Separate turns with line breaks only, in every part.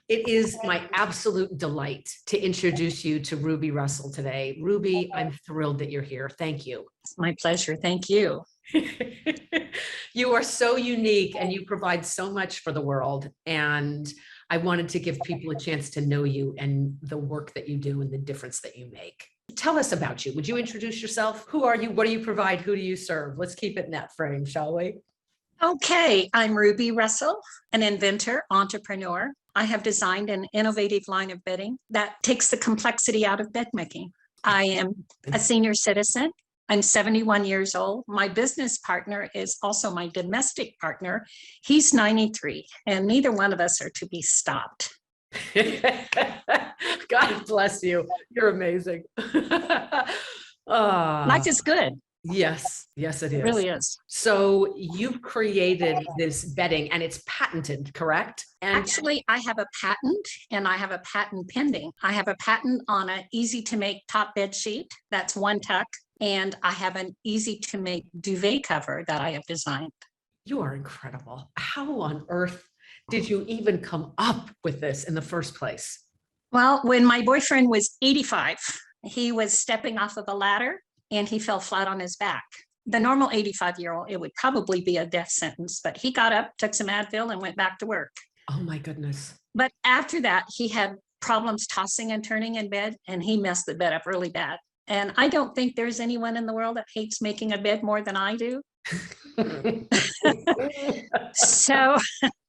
It is my absolute delight to introduce you to Ruby Russell today. Ruby, I'm thrilled that you're here. Thank you.
It's my pleasure. Thank you.
You are so unique and you provide so much for the world. And I wanted to give people a chance to know you and the work that you do and the difference that you make. Tell us about you. Would you introduce yourself? Who are you? What do you provide? Who do you serve? Let's keep it in that frame, shall we?
Okay, I'm Ruby Russell, an inventor, entrepreneur. I have designed an innovative line of bedding that takes the complexity out of bed making. I am a senior citizen. I'm 71 years old. My business partner is also my domestic partner. He's 93, and neither one of us are to be stopped.
God bless you. You're amazing.
Life is good.
Yes, yes, it is.
It really is.
So you've created this bedding and it's patented, correct? And
actually, I have a patent and I have a patent pending. I have a patent on an easy to make top bed sheet. That's one tuck. And I have an easy to make duvet cover that I have designed.
You are incredible. How on earth did you even come up with this in the first place?
Well, when my boyfriend was 85, he was stepping off of a ladder and he fell flat on his back. The normal 85-year-old, it would probably be a death sentence, but he got up, took some Advil and went back to work.
Oh my goodness.
But after that, he had problems tossing and turning in bed and he messed the bed up really bad. And I don't think there's anyone in the world that hates making a bed more than I do. So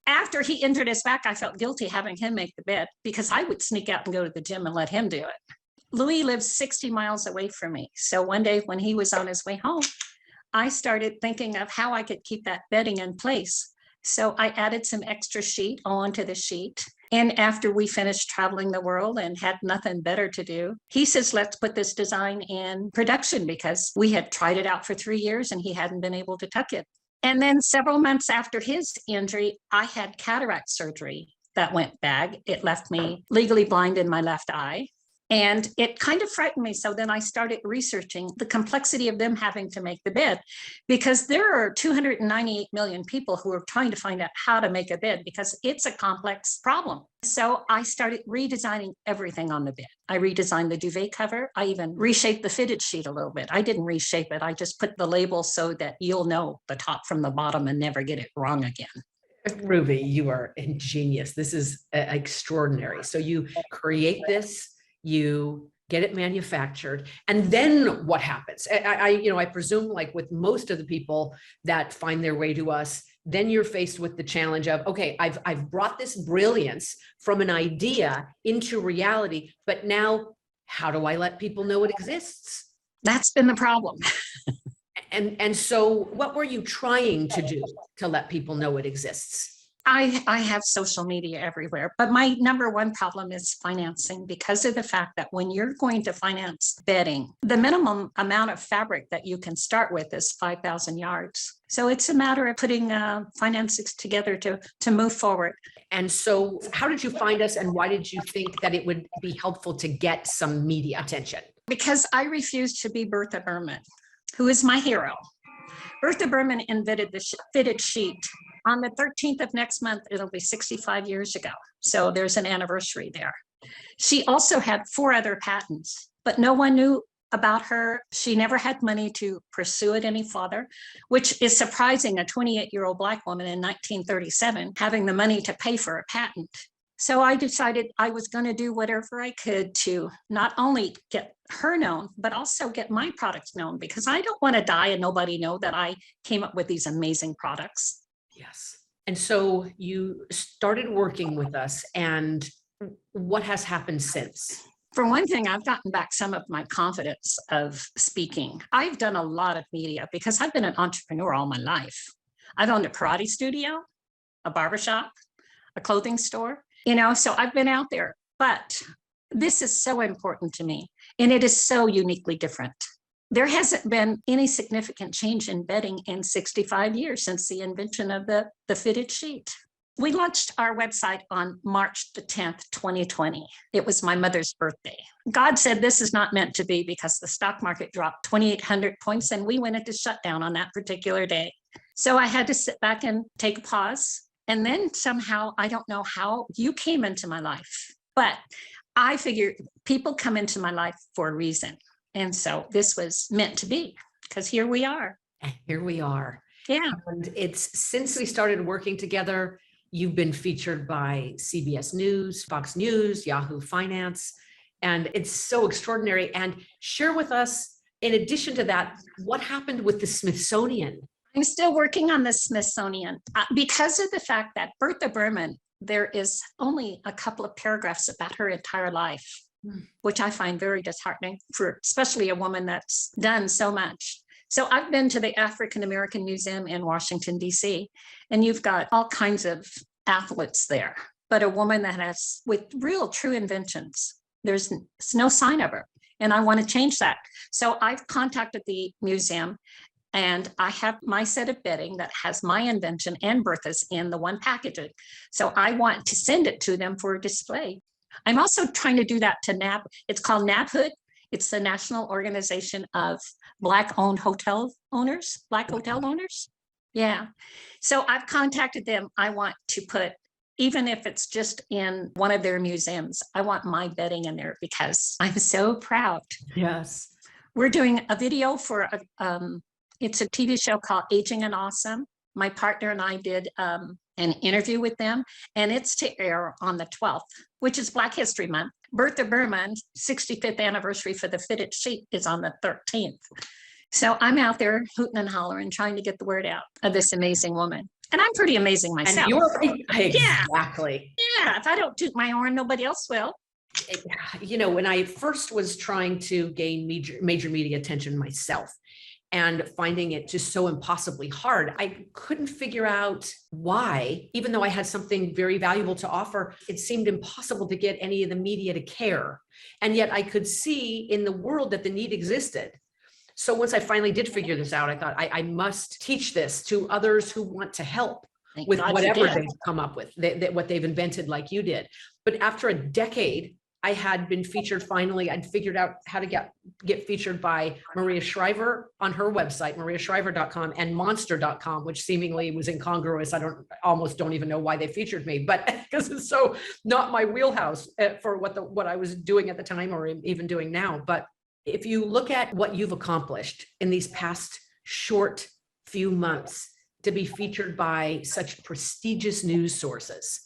after he injured his back, I felt guilty having him make the bed because I would sneak out and go to the gym and let him do it. Louis lives 60 miles away from me. So one day when he was on his way home, I started thinking of how I could keep that bedding in place. So I added some extra sheet onto the sheet. And after we finished traveling the world and had nothing better to do, he says, let's put this design in production because we had tried it out for 3 years and he hadn't been able to tuck it. And then several months after his injury, I had cataract surgery that went bad. It left me legally blind in my left eye. And it kind of frightened me. So then I started researching the complexity of them having to make the bed because there are 298 million people who are trying to find out how to make a bed because it's a complex problem. So I started redesigning everything on the bed. I redesigned the duvet cover. I even reshaped the fitted sheet a little bit. I didn't reshape it. I just put the label so that you'll know the top from the bottom and never get it wrong again.
Ruby, you are ingenious. This is extraordinary. So you create this, you get it manufactured, and then what happens? I presume like with most of the people that find their way to us, then you're faced with the challenge of, okay, I've brought this brilliance from an idea into reality, but now how do I let people know it exists?
That's been the problem.
And so what were you trying to do to let people know it exists?
I have social media everywhere, but my number one problem is financing because of the fact that when you're going to finance bedding, the minimum amount of fabric that you can start with is 5,000 yards. So it's a matter of putting finances together to move forward.
And so how did you find us and why did you think that it would be helpful to get some media attention?
Because I refused to be Bertha Berman, who is my hero. Bertha Berman invented the fitted sheet. On the 13th of next month, it'll be 65 years ago. So there's an anniversary there. She also had 4 other patents, but no one knew about her. She never had money to pursue it any further, which is surprising, a 28-year-old Black woman in 1937 having the money to pay for a patent. So I decided I was going to do whatever I could to not only get her known, but also get my products known, because I don't want to die and nobody know that I came up with these amazing products.
Yes. And so you started working with us, and what has happened since?
For one thing, I've gotten back some of my confidence of speaking. I've done a lot of media because I've been an entrepreneur all my life. I've owned a karate studio, a barbershop, a clothing store, so I've been out there. But this is so important to me, and it is so uniquely different. There hasn't been any significant change in bedding in 65 years since the invention of the fitted sheet. We launched our website on March the 10th, 2020. It was my mother's birthday. God said this is not meant to be because the stock market dropped 2,800 points and we went into shutdown on that particular day. So I had to sit back and take a pause And then somehow, I don't know how you came into my life, but I figure people come into my life for a reason. And so this was meant to be, because here we are.
And here we are.
Yeah.
And it's since we started working together, you've been featured by CBS News, Fox News, Yahoo Finance, and it's so extraordinary. And share with us, in addition to that, what happened with the Smithsonian?
I'm still working on the Smithsonian because of the fact that Bertha Berman, there is only a couple of paragraphs about her entire life, which I find very disheartening for especially a woman that's done so much. So I've been to the African American Museum in Washington, D.C., and you've got all kinds of athletes there, but a woman that has with real true inventions, there's no sign of her. And I want to change that. So I've contacted the museum, and I have my set of bedding that has my invention and Bertha's in the one packaging. So I want to send it to them for a display. I'm also trying to do that to NAB. It's called NABHOOD. It's the National Organization of Black-owned hotel owners, Black hotel owners. Yeah. So I've contacted them. I want to put, even if it's just in one of their museums, I want my bedding in there because I'm so proud.
Yes.
We're doing a video for it's a TV show called Aging and Awesome. My partner and I did an interview with them, and it's to air on the 12th, which is Black History Month. Bertha Berman's 65th anniversary for the Fitted Sheet is on the 13th. So I'm out there hooting and hollering, trying to get the word out of this amazing woman. And I'm pretty amazing myself.
And you're exactly.
Yeah, if I don't toot my horn, nobody else will.
You know, when I first was trying to gain major media attention myself, and finding it just so impossibly hard, I couldn't figure out why, even though I had something very valuable to offer, it seemed impossible to get any of the media to care. And yet I could see in the world that the need existed. So once I finally did figure this out, I thought I must teach this to others who want to help with whatever they've come up with, what they've invented like you did. But after a decade, I had been featured finally. I'd figured out how to get featured by Maria Shriver on her website, mariashriver.com, and monster.com, which seemingly was incongruous. I almost don't even know why they featured me, but because it's so not my wheelhouse for what I was doing at the time or even doing now. But if you look at what you've accomplished in these past short few months to be featured by such prestigious news sources,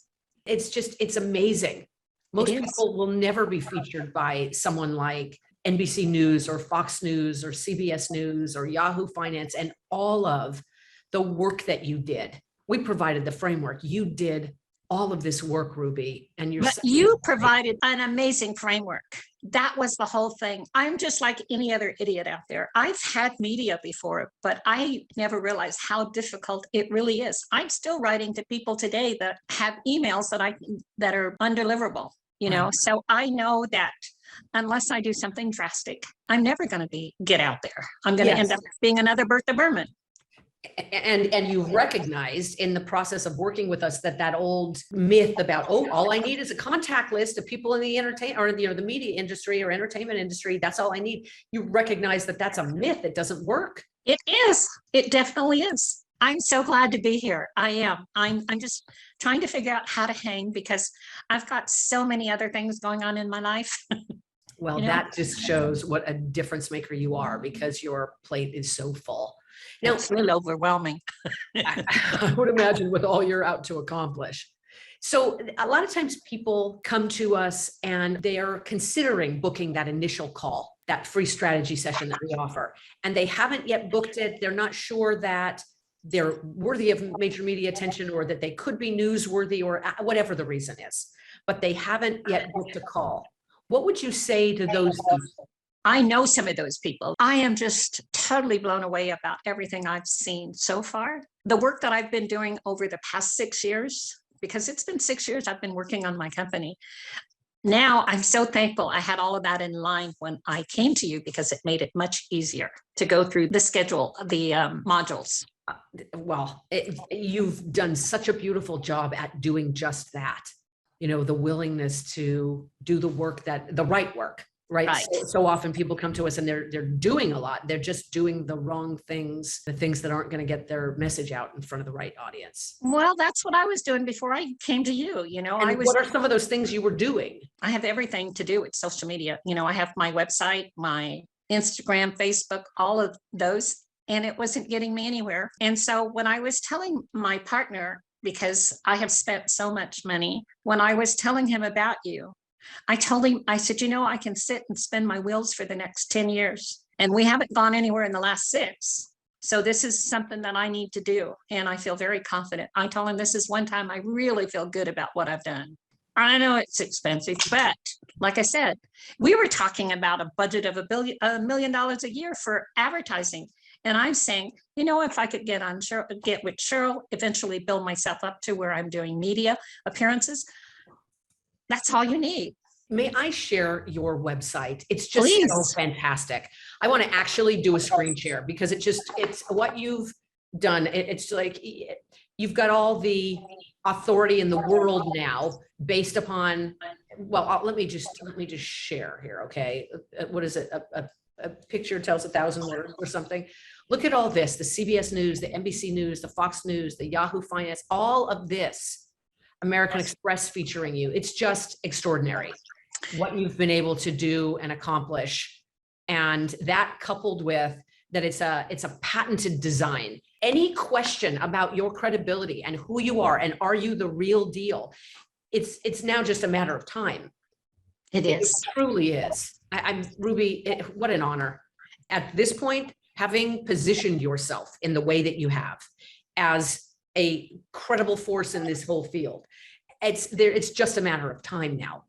it's amazing. Most people will never be featured by someone like NBC News or Fox News or CBS News or Yahoo Finance and all of the work that you did. We provided the framework. You did all of this work, Ruby, and
you provided an amazing framework. That was the whole thing. I'm just like any other idiot out there. I've had media before, but I never realized how difficult it really is. I'm still writing to people today that have emails that are undeliverable. You know, so I know that unless I do something drastic, I'm never going to get out there. I'm going to end up being another Bertha Berman.
And you've recognized in the process of working with us that old myth about, oh, all I need is a contact list of people in the the media industry or entertainment industry. That's all I need. You recognize that that's a myth. It doesn't work.
It is. It definitely is. I'm so glad to be here. I am. I'm just trying to figure out how to hang because I've got so many other things going on in my life.
Well, that just shows what a difference maker you are because your plate is so full.
Now, it's a little overwhelming.
I would imagine with all you're out to accomplish. So a lot of times people come to us and they are considering booking that initial call, that free strategy session that we offer, and they haven't yet booked it. They're not sure that they're worthy of major media attention or that they could be newsworthy or whatever the reason is, but they haven't yet booked a call. What would you say to those people?
I know some of those people. I am just totally blown away about everything I've seen so far. The work that I've been doing over the past 6 years, because it's been 6 years I've been working on my company. Now I'm so thankful I had all of that in line when I came to you because it made it much easier to go through the schedule, the modules.
Well, you've done such a beautiful job at doing just that. You know, the willingness to do the work the right work right?
Right.
So often people come to us and they're doing a lot. They're just doing the wrong things, the things that aren't going to get their message out in front of the right audience.
Well, that's what I was doing before I came to you. You know,
And what are some of those things you were doing?
I have everything to do with social media. You know, I have my website, my Instagram, Facebook, all of those, and it wasn't getting me anywhere. And so when I was telling my partner, because I have spent so much money, when I was telling him about you, I told him, I said, you know, I can sit and spin my wheels for the next 10 years. And we haven't gone anywhere in the last 6. So this is something that I need to do. And I feel very confident. I told him this is one time I really feel good about what I've done. I know it's expensive, but like I said, we were talking about a budget of $1 million a year for advertising. And I'm saying, you know, if I could get with Cheryl, eventually build myself up to where I'm doing media appearances, that's all you need.
May I share your website? It's just
Please.
so fantastic. I want to actually do a screen share because it's what you've done. It's like you've got all the authority in the world now based upon, well, let me just share here. Okay. What is it? A picture tells 1,000 words or something. Look at all this, the CBS News, the NBC News, the Fox News, the Yahoo Finance, all of this, American Express featuring you. It's just extraordinary what you've been able to do and accomplish. And that coupled with that it's a patented design. Any question about your credibility and who you are and are you the real deal? It's now just a matter of time.
It is.
It truly is. I'm Ruby, what an honor. At this point, having positioned yourself in the way that you have as a credible force in this whole field, it's just a matter of time now.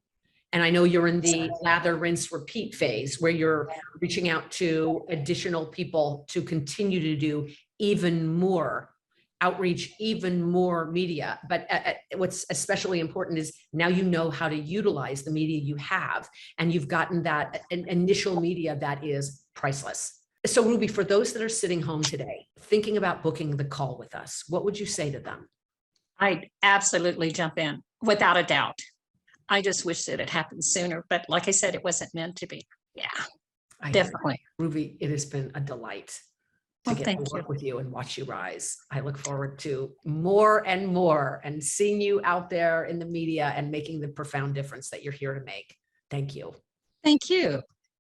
And I know you're in the lather, rinse, repeat phase where you're reaching out to additional people to continue to do even more outreach, even more media. But what's especially important is now you know how to utilize the media you have, and you've gotten that initial media that is priceless. So Ruby, for those that are sitting home today, thinking about booking the call with us, what would you say to them?
I'd absolutely jump in without a doubt. I just wish that it happened sooner, but like I said, it wasn't meant to be. Yeah, definitely.
Ruby, it has been a delight to get to work with you and watch you rise. I look forward to more and more and seeing you out there in the media and making the profound difference that you're here to make. Thank you.
Thank you.